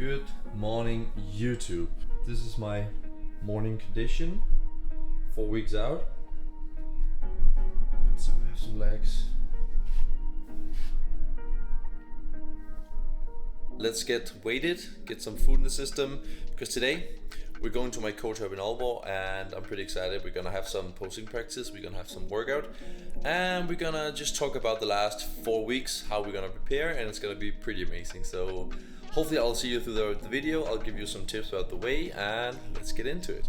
Good morning, YouTube. This is my morning condition. 4 weeks out. Let's have some legs. Let's get weighted, get some food in the system, because today we're going to my coach up in Aalborg and I'm pretty excited. We're gonna have some posing practice, we're gonna have some workout, and we're gonna just talk about the last 4 weeks, how we're gonna prepare, and it's gonna be pretty amazing. So hopefully I'll see you through the video. I'll give you some tips about the way, and let's get into it.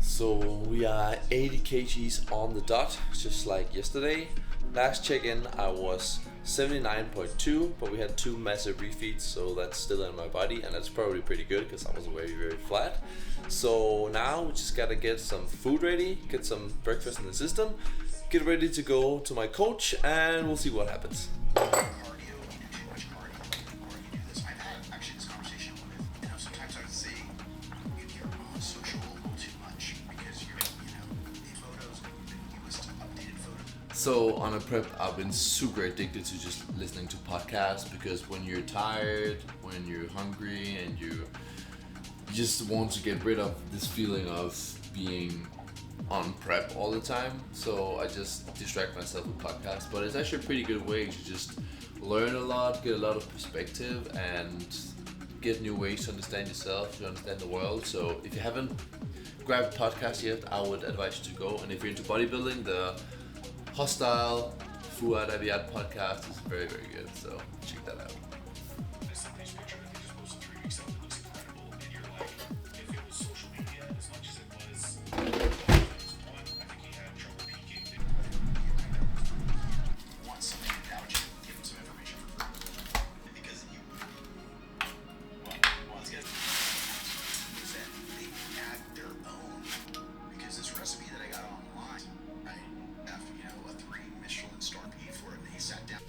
So we are 80 kgs on the dot, just like yesterday. Last check-in I was 79.2, but we had 2 massive refeeds, so that's still in my body, and that's probably pretty good because I was very flat. So now we just gotta get some food ready, get some breakfast in the system, get ready to go to my coach, and we'll see what happens. So on a prep, I've been super addicted to just listening to podcasts, because when you're tired, when you're hungry, and you just want to get rid of this feeling of being on prep all the time, so I just distract myself with podcasts. But it's actually a pretty good way to just learn a lot, get a lot of perspective, and get new ways to understand yourself, to understand the world. So if you haven't grabbed a podcast yet, I would advise you to go. And if you're into bodybuilding, the Hostile Fuad Aviat podcast is very good, so check that out.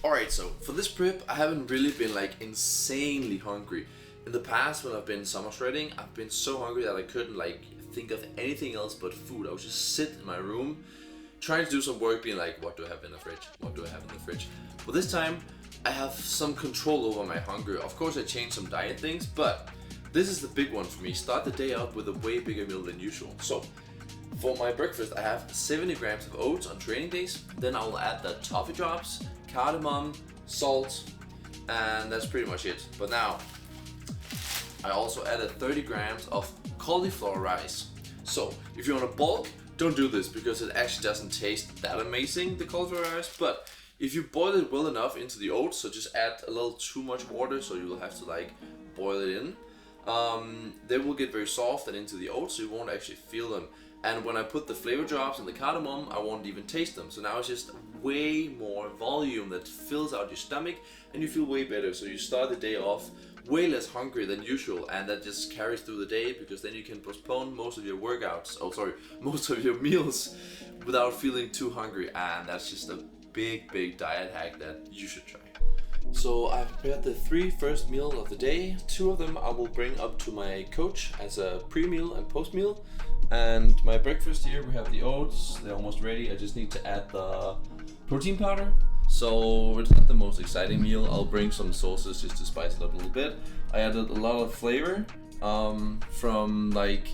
Alright, so for this prep, I haven't really been like insanely hungry. In the past, when I've been summer shredding, I've been so hungry that I couldn't like think of anything else but food. I would just sit in my room, trying to do some work, being like, what do I have in the fridge? What do I have in the fridge? But this time, I have some control over my hunger. Of course, I changed some diet things, but this is the big one for me. Start the day out with a way bigger meal than usual. So for my breakfast, I have 70 grams of oats on training days. Then I will add the toffee drops, cardamom, salt, and that's pretty much it. But now, I also added 30 grams of cauliflower rice. So if you want to bulk, don't do this because it actually doesn't taste that amazing, the cauliflower rice. But if you boil it well enough into the oats, so just add a little too much water, so you will have to like boil it in. They will get very soft and into the oats, so you won't actually feel them. And when I put the flavor drops and the cardamom, I won't even taste them. So now it's just way more volume that fills out your stomach, and you feel way better. So you start the day off way less hungry than usual, and that just carries through the day, because then you can postpone most of your most of your meals without feeling too hungry. And that's just a big diet hack that you should try. So I've prepared the 3 first meals of the day. 2 of them I will bring up to my coach as a pre-meal and post-meal. And my breakfast here, we have the oats, they're almost ready. I just need to add the protein powder. So it's not the most exciting meal. I'll bring some sauces just to spice it up a little bit. I added a lot of flavor from like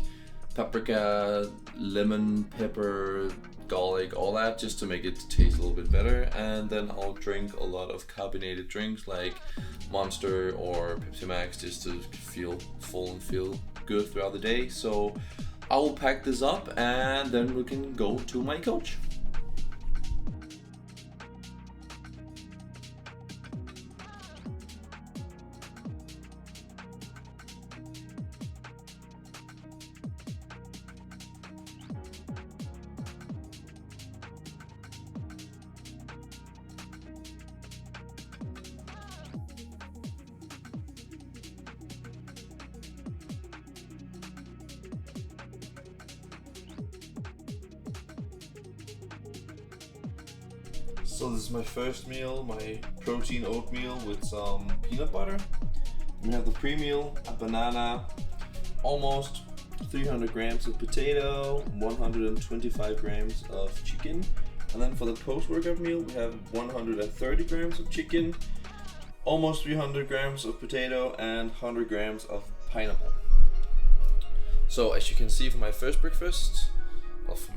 paprika, lemon, pepper, garlic, all that, just to make it taste a little bit better. And then I'll drink a lot of carbonated drinks like Monster or Pepsi Max, just to feel full and feel good throughout the day. So I will pack this up and then we can go to my coach. So this is my first meal, my protein oatmeal with some peanut butter. We have the pre-meal, a banana, almost 300 grams of potato, 125 grams of chicken, And then for the post-workout meal, we have 130 grams of chicken, almost 300 grams of potato, and 100 grams of pineapple. So as you can see for my first breakfast, for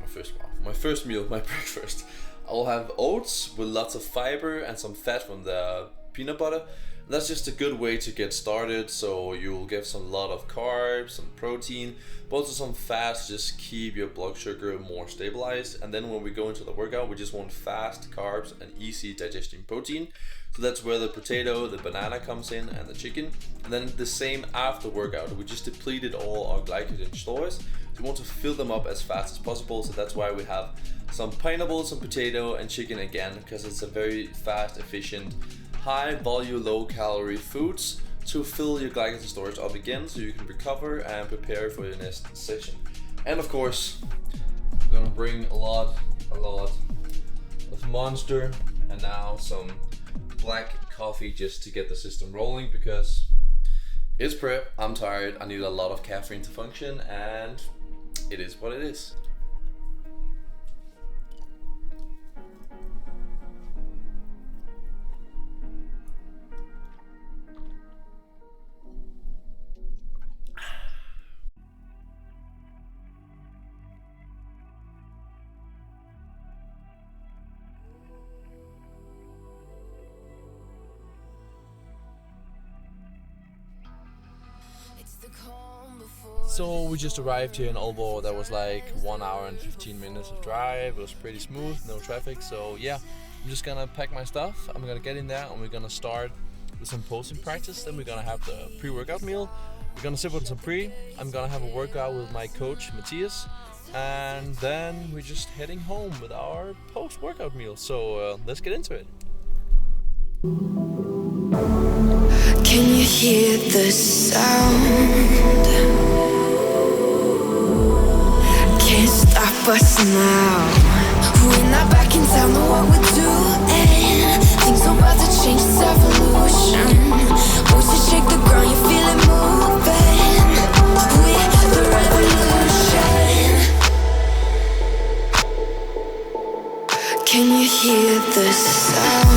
my first meal, my breakfast, I'll have oats with lots of fiber and some fat from the peanut butter. And that's just a good way to get started, so you'll get a lot of carbs, some protein, but also some fats to just keep your blood sugar more stabilized. And then when we go into the workout, we just want fast carbs and easy digesting protein. So that's where the potato, the banana comes in, and the chicken. And then the same after workout, we just depleted all our glycogen stores. We want to fill them up as fast as possible, so that's why we have some pineapple, some potato, and chicken again, because it's a very fast, efficient, high volume, low calorie foods to fill your glycogen storage up again so you can recover and prepare for your next session. And of course, I'm gonna bring a lot of Monster and now some black coffee just to get the system rolling, because it's prep, I'm tired, I need a lot of caffeine to function, and it is what it is. So we just arrived here in Aalborg. That was like 1 hour and 15 minutes of drive. It was pretty smooth, no traffic. So yeah, I'm just gonna pack my stuff. I'm gonna get in there and we're gonna start with some posing practice. Then we're gonna have the pre-workout meal. We're gonna sip on some pre. I'm gonna have a workout with my coach Matthias, and then we're just heading home with our post-workout meal. So let's get into it. Can you hear the sound? Can't stop us now. We're not back in town, know what we're doing. Things are about to change, it's evolution. Voices shake the ground, you feel it moving. We're the revolution. Can you hear the sound?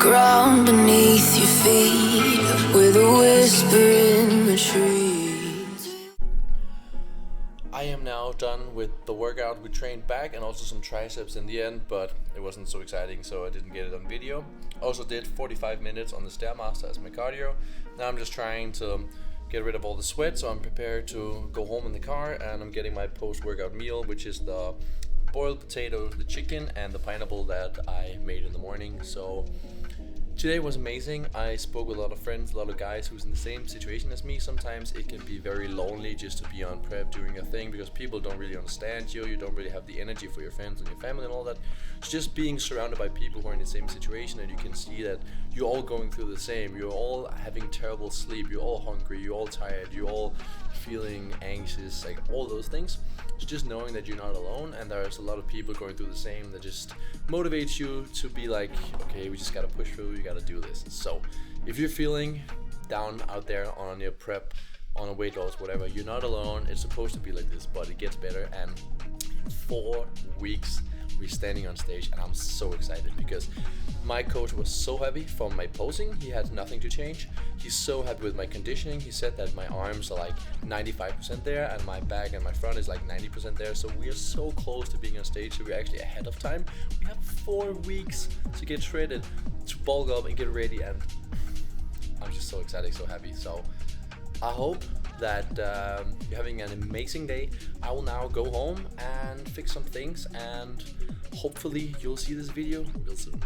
Ground beneath your feet, with a whisper in the trees. I am now done with the workout. We trained back and also some triceps in the end, but it wasn't so exciting, so I didn't get it on video. Also did 45 minutes on the Stairmaster as my cardio. Now I'm just trying to get rid of all the sweat, so I'm prepared to go home in the car, and I'm getting my post-workout meal, which is the boiled potato, the chicken, and the pineapple that I made in the morning. So today was amazing. I spoke with a lot of friends, a lot of guys who's in the same situation as me. Sometimes it can be very lonely just to be on prep doing your thing, because people don't really understand you. You don't really have the energy for your friends and your family and all that. It's just being surrounded by people who are in the same situation, and you can see that you're all going through the same. You're all having terrible sleep. You're all hungry. You're all tired. You're all feeling anxious, like all those things. It's just knowing that you're not alone, and there's a lot of people going through the same, that just motivates you to be like, okay, we just gotta push through, you gotta do this. So if you're feeling down out there on your prep, on a weight loss, whatever, you're not alone. It's supposed to be like this, but it gets better. And in 4 weeks we're standing on stage, and I'm so excited because my coach was so happy from my posing. He had nothing to change. He's so happy with my conditioning. He said that my arms are like 95% there, and my back and my front is like 90% there. So we are so close to being on stage, so we're actually ahead of time. We have 4 weeks to get shredded, to bulk up and get ready, and I'm just so excited, so happy. So I hope that you're having an amazing day. I will now go home and fix some things, and hopefully you'll see this video real soon.